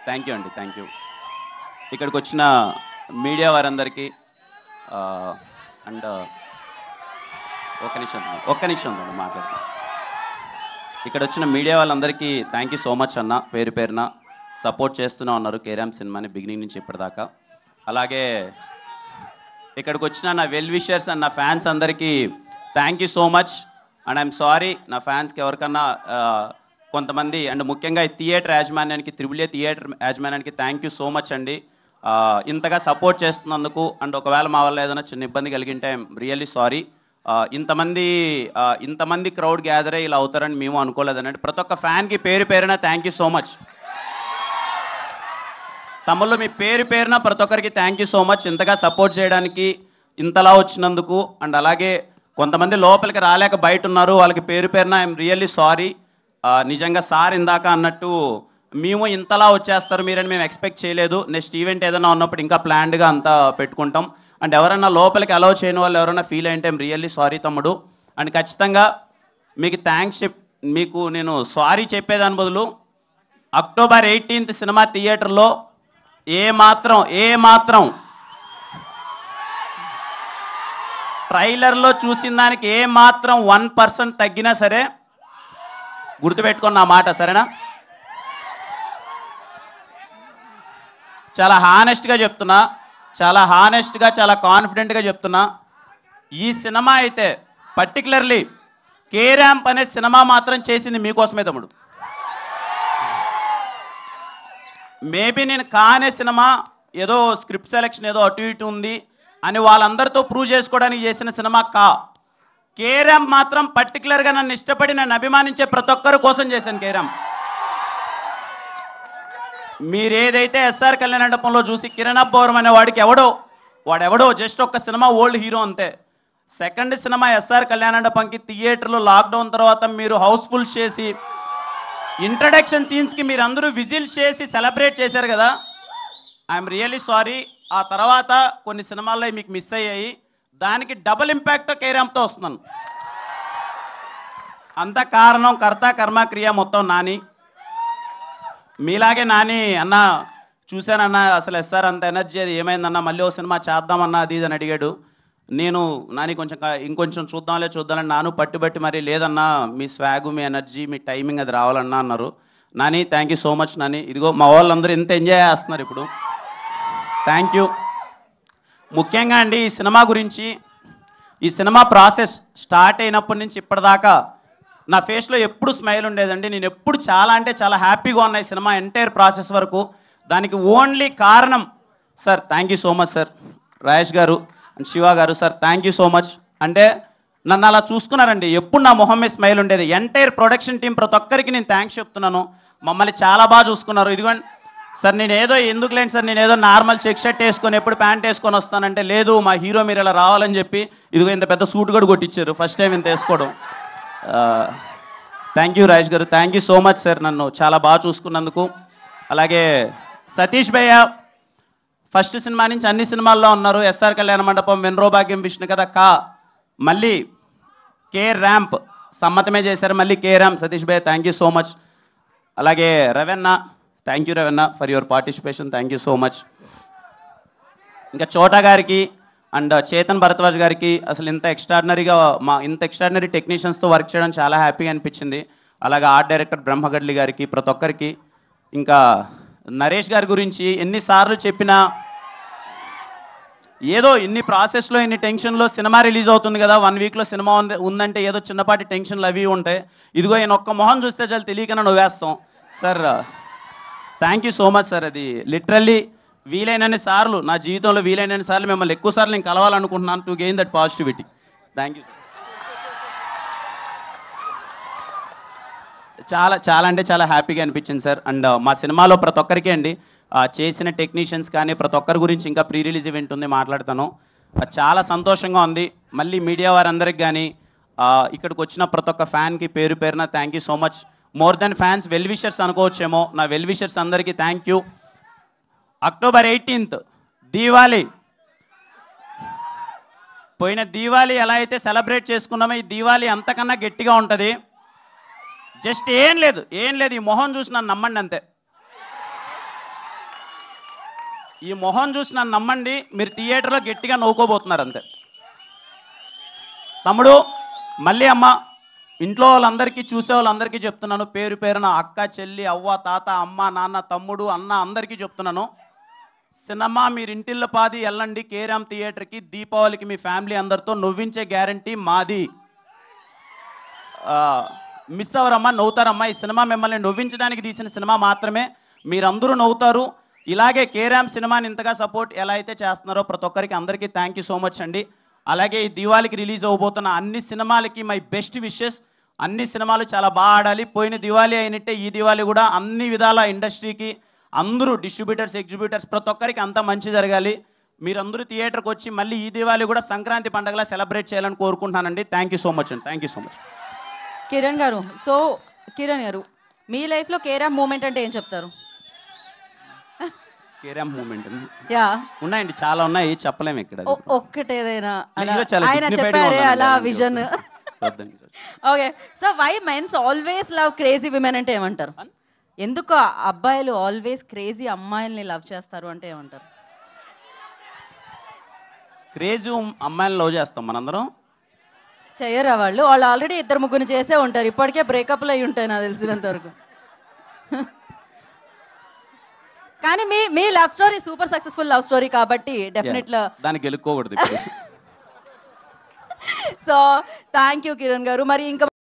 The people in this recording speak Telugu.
థ్యాంక్ యూ అండి, థ్యాంక్ యూ. ఇక్కడికి వచ్చిన మీడియా వారందరికీ అండ్ ఒక్క నిమిషం మాట్లాడతాను. ఇక్కడ వచ్చిన మీడియా వాళ్ళందరికీ థ్యాంక్ యూ సో మచ్ అన్న. పేరు పేరున సపోర్ట్ చేస్తూనే ఉన్నారు కేరామ్ సినిమాని బిగినింగ్ నుంచి ఇప్పటిదాకా. అలాగే ఇక్కడికి వచ్చిన నా వెల్ విషర్స్ అండ్ నా ఫ్యాన్స్ అందరికీ thank you so much. And I'm sorry నా ఫ్యాన్స్కి ఎవరికన్నా కొంతమంది అండ్ ముఖ్యంగా ఈ థియేటర్ యాజమాన్యానికి, త్రిబుల్ ఏ థియేటర్ యాజమాన్యానికి థ్యాంక్ యూ సో మచ్ అండి. ఇంతగా సపోర్ట్ చేస్తున్నందుకు. అండ్ ఒకవేళ మా వల్ల ఏదైనా చిన్న ఇబ్బంది కలిగింటే ఐఎమ్ రియల్లీ సారీ. ఇంతమంది క్రౌడ్ గ్యాదర్ అయ్యి ఇలా అవుతారని మేము అనుకోలేదనండి. ప్రతి ఒక్క ఫ్యాన్కి పేరు పేరున థ్యాంక్ యూ సో మచ్. తమ్ముళ్ళు మీ పేరు పేరున ప్రతి ఒక్కరికి థ్యాంక్ యూ సో మచ్ ఇంతగా సపోర్ట్ చేయడానికి, ఇంతలా వచ్చినందుకు. అండ్ అలాగే కొంతమంది లోపలికి రాలేక బయట ఉన్నారు, వాళ్ళకి పేరు పేరున ఐఎమ్ రియల్లీ సారీ. నిజంగా సార్ ఇందాక అన్నట్టు మేము ఇంతలా వచ్చేస్తారు మీరని మేము ఎక్స్పెక్ట్ చేయలేదు. నెక్స్ట్ ఈవెంట్ ఏదైనా ఉన్నప్పుడు ఇంకా ప్లాన్డ్గా అంతా పెట్టుకుంటాం. అండ్ ఎవరైనా లోపలికి అలౌ చేయని వాళ్ళు ఎవరైనా ఫీల్ అయ్యింటే ఐఎమ్ రియల్లీ సారీ తమ్ముడు. అండ్ ఖచ్చితంగా మీకు మీకు నేను సారీ చెప్పేదాని బదులు అక్టోబర్ 18th సినిమా థియేటర్లో ఏ మాత్రం ట్రైలర్లో చూసిన దానికి ఏ మాత్రం 1% తగ్గినా సరే గుర్తుపెట్టుకున్న నా మాట, సరేనా? చాలా హానెస్ట్గా చెప్తున్నా, చాలా కాన్ఫిడెంట్గా చెప్తున్నా. ఈ సినిమా అయితే పర్టికులర్లీ కేరాంప్ అనే సినిమా మాత్రం చేసింది మీకోసమే తమ్ముడు. మేబీ నేను కానే సినిమా ఏదో స్క్రిప్ట్ సెలెక్షన్ ఏదో అటు ఇటు ఉంది అని వాళ్ళందరితో ప్రూవ్ చేసుకోవడానికి చేసిన సినిమా కేరాంప్ మాత్రం పర్టికులర్గా నన్ను ఇష్టపడి నన్ను అభిమానించే ప్రతి ఒక్కరి కోసం చేశాను కేరాంప్. మీరు ఏదైతే ఎస్ఆర్ కళ్యాణ మండపంలో చూసి కిరణ్ అబ్బవరం అనే వాడెవడో జస్ట్ ఒక్క సినిమా ఓల్డ్ హీరో అంతే. సెకండ్ సినిమా ఎస్ఆర్ కళ్యాణ మండపంకి థియేటర్లో లాక్డౌన్ తర్వాత మీరు హౌస్ఫుల్ చేసి ఇంట్రడక్షన్ సీన్స్కి మీరు అందరూ విజిల్స్ చేసి సెలబ్రేట్ చేశారు కదా, ఐఎమ్ రియల్లీ సారీ. ఆ తర్వాత కొన్ని సినిమాల్లో మీకు మిస్ అయ్యాయి, దానికి డబుల్ ఇంపాక్ట్తో కేరాంప్తో వస్తున్నాను. అంత కారణం కర్త కర్మ క్రియ మొత్తం నాని. మీలాగే నాని అన్న చూశానన్న అసలు ఎస్ఆర్ అంత ఎనర్జీ అది ఏమైందన్న, మళ్ళీ ఓ సినిమా చేద్దామన్నా అది ఇది అని అడిగాడు. నేను నాని ఇంకొంచెం చూద్దామని నాను పట్టుబట్టి మరి లేదన్నా మీ స్వాగు మీ ఎనర్జీ మీ టైమింగ్ అది రావాలన్నా అన్నారు. Nani thank you so much Nani. ఇదిగో మా వాళ్ళందరూ ఇంత ఎంజాయ్ చేస్తున్నారు ఇప్పుడు, థ్యాంక్ యూ. ముఖ్యంగా అండి ఈ సినిమా గురించి, ఈ సినిమా ప్రాసెస్ స్టార్ట్ అయినప్పటి నుంచి ఇప్పటిదాకా నా ఫేస్లో ఎప్పుడు స్మైల్ ఉండేదండి. నేను ఎప్పుడు చాలా హ్యాపీగా ఉన్నాయి సినిమా ఎంటైర్ ప్రాసెస్ వరకు. దానికి ఓన్లీ కారణం sir, thank you so much sir, Rajesh గారు అండ్ శివ గారు sir, thank you so much. అంటే నన్ను అలా చూసుకున్నారండి, ఎప్పుడు నా మొహం మీద స్మైల్ ఉండేది. ఎంటైర్ ప్రొడక్షన్ టీం ప్రతి ఒక్కరికి నేను థ్యాంక్స్ చెప్తున్నాను, మమ్మల్ని చాలా బాగా చూసుకున్నారు. ఇదిగోండి సార్, ఎందుకులేండి సార్, నేను ఏదో నార్మల్ చెక్ షర్ట్ వేసుకొని ఎప్పుడు ప్యాంట్ వేసుకొని వస్తానంటే, లేదు మా హీరో మీరు ఇలా రావాలని చెప్పి ఇదిగో ఇంత పెద్ద సూట్ కూడా కొట్టించారు ఫస్ట్ టైం ఇంత వేసుకోవడం. థ్యాంక్ యూ రాజేష్ గారు, thank you so much sir, నన్ను చాలా బాగా చూసుకున్నందుకు. అలాగే సతీష్ భయ్య ఫస్ట్ సినిమా నుంచి అన్ని సినిమాల్లో ఉన్నారు. ఎస్ఆర్ కళ్యాణ మండపం, వెన్రో భాగ్యం, విష్ణు కథ, మళ్ళీ కే ర్యాంప్ సమ్మతమే చేశారు, మళ్ళీ కే ర్యాంప్. సతీష్ భయ్య థ్యాంక్ యూ సో మచ్. అలాగే Ravenna, thank you Ravenna for your participation, thank you so much. ఇంకా చోటా గారికి అండ్ చేతన్ భరద్వాజ్ గారికి అసలు ఇంత ఎక్స్ట్రాడినరీ టెక్నీషియన్స్తో వర్క్ చేయడం చాలా హ్యాపీగా అనిపించింది. అలాగే ఆర్ట్ డైరెక్టర్ బ్రహ్మగడ్లి గారికి, ప్రతి ఒక్కరికి. ఇంకా నరేష్ గారి గురించి ఎన్నిసార్లు చెప్పినా ఏదో ఇన్ని ప్రాసెస్లో ఇన్ని టెన్షన్లో సినిమా రిలీజ్ అవుతుంది కదా, 1 వీక్లో సినిమా ఉందంటే ఏదో చిన్నపాటి టెన్షన్లు అవి ఉంటాయి. ఇదిగో ఈయన ఒక్క మొహం చూస్తే చాలా తెలియకనే నవ్వేస్తాం sir. Thank you so much sir. అది లిటరల్లీ వీలైనన్ని సార్లు నా జీవితంలో వీలైనన్ని సార్లు మిమ్మల్ని ఎక్కువ సార్లు నేను కలవాలనుకుంటున్నాను to gain that positivity. Thank you sir. చాలా హ్యాపీగా అనిపించింది సార్. అండ్ మా సినిమాలో ప్రతి ఒక్కరికి అండి చేసిన టెక్నీషియన్స్ కానీ ప్రతి ఒక్కరి గురించి ఇంకా ప్రీ రిలీజ్ ఈవెంట్ ఉంది, మాట్లాడతాను. చాలా సంతోషంగా ఉంది. మళ్ళీ మీడియా వారందరికి కానీ ఇక్కడికి వచ్చిన ప్రతి ఒక్క ఫ్యాన్కి పేరు పేరున thank you so much. More than fans well wishers అనుకోవచ్చేమో, నా వెల్ విషర్స్ అందరికీ thank you. October 18th Diwali. పోయిన దీవాలి ఎలా అయితే సెలబ్రేట్ చేసుకున్నామో ఈ దీవాలి అంతకన్నా గట్టిగా ఉంటుంది. జస్ట్ ఏం లేదు ఈ మొహం చూసి నన్ను నమ్మండి అంతే. ఈ మొహం చూసి నన్ను నమ్మండి, మీరు థియేటర్లో గట్టిగా నవ్వుకోబోతున్నారు అంతే. తమ్ముడు మళ్ళీ అమ్మ, ఇంట్లో వాళ్ళందరికీ చూసే వాళ్ళందరికీ చెప్తున్నాను, పేరు పేరున అక్క, చెల్లి, అవ్వ, తాత, అమ్మ, నాన్న, తమ్ముడు, అన్న అందరికీ చెప్తున్నాను, సినిమా మీరు ఇంటిల్లో పాది వెళ్ళండి కేరామ్ థియేటర్కి. దీపావళికి మీ ఫ్యామిలీ అందరితో నవ్వించే గ్యారంటీ మాది. మిస్ అవరమ్మా, నవ్వుతారమ్మా. ఈ సినిమా మిమ్మల్ని నవ్వించడానికి తీసిన సినిమా మాత్రమే. మీరందరూ నవ్వుతారు. ఇలాగే కేరామ్ సినిమాని ఇంతగా సపోర్ట్ ఎలా అయితే చేస్తున్నారో ప్రతి ఒక్కరికి అందరికీ థ్యాంక్ యూ సో మచ్ అండి. అలాగే ఈ దివాళికి రిలీజ్ అవ్వబోతున్న అన్ని సినిమాలకి మై బెస్ట్ విషెస్. అన్ని సినిమాలు చాలా బాగా ఆడాలి. పోయిన దివాళీ అయినట్టే ఈ దివాళీ కూడా అన్ని విధాల ఇండస్ట్రీకి అందరూ డిస్ట్రిబ్యూటర్స్, ఎగ్జిబ్యూటర్స్ ప్రతి ఒక్కరికి అంతా మంచి జరగాలి. మీరందరూ థియేటర్కి వచ్చి మళ్ళీ ఈ దివాళీ కూడా సంక్రాంతి పండుగలా సెలబ్రేట్ చేయాలని కోరుకుంటున్నానండి. థ్యాంక్ యూ సో మచ్ అండి. Thank you so much. Kiran గారు, సో కిరణ్ గారు, మీ లైఫ్లో కేరామ్ మూమెంట్ అంటే ఏం చెప్తారు? కేరామ్ మూమెంట్ యా ఉన్నాయండి, చాలా ఉన్నాయి, చెప్పలేము ఇక్కడ. ఒక్కటేదైనా ఆయన చెప్పారే అలా vision. Okay, so why mens always love crazy women అంటే ఏమంటారు? ఎందుకు అబ్బాయిలు ఆల్వేస్ క్రేజీ అమ్మాయిల్ని లవ్ చేస్తారు అంటే ఏమంటారు? క్రేజీ అమ్మాయిని లవ్ చేస్తాం మనందరం. చెయ్యరా వాళ్ళు ఆల్రెడీ 2-3 చేసే ఉంటారు. ఇప్పటికే బ్రేకప్లు అయి ఉంటాయి నాకు తెలిసినంత వరకు. కానీ మీ love story super successful love story కాబట్టి డెఫినెట్లీ దాన్ని గెలుక్కోకూడదు. సో థ్యాంక్ యూ కిరణ్ గారు. మరి ఇంకా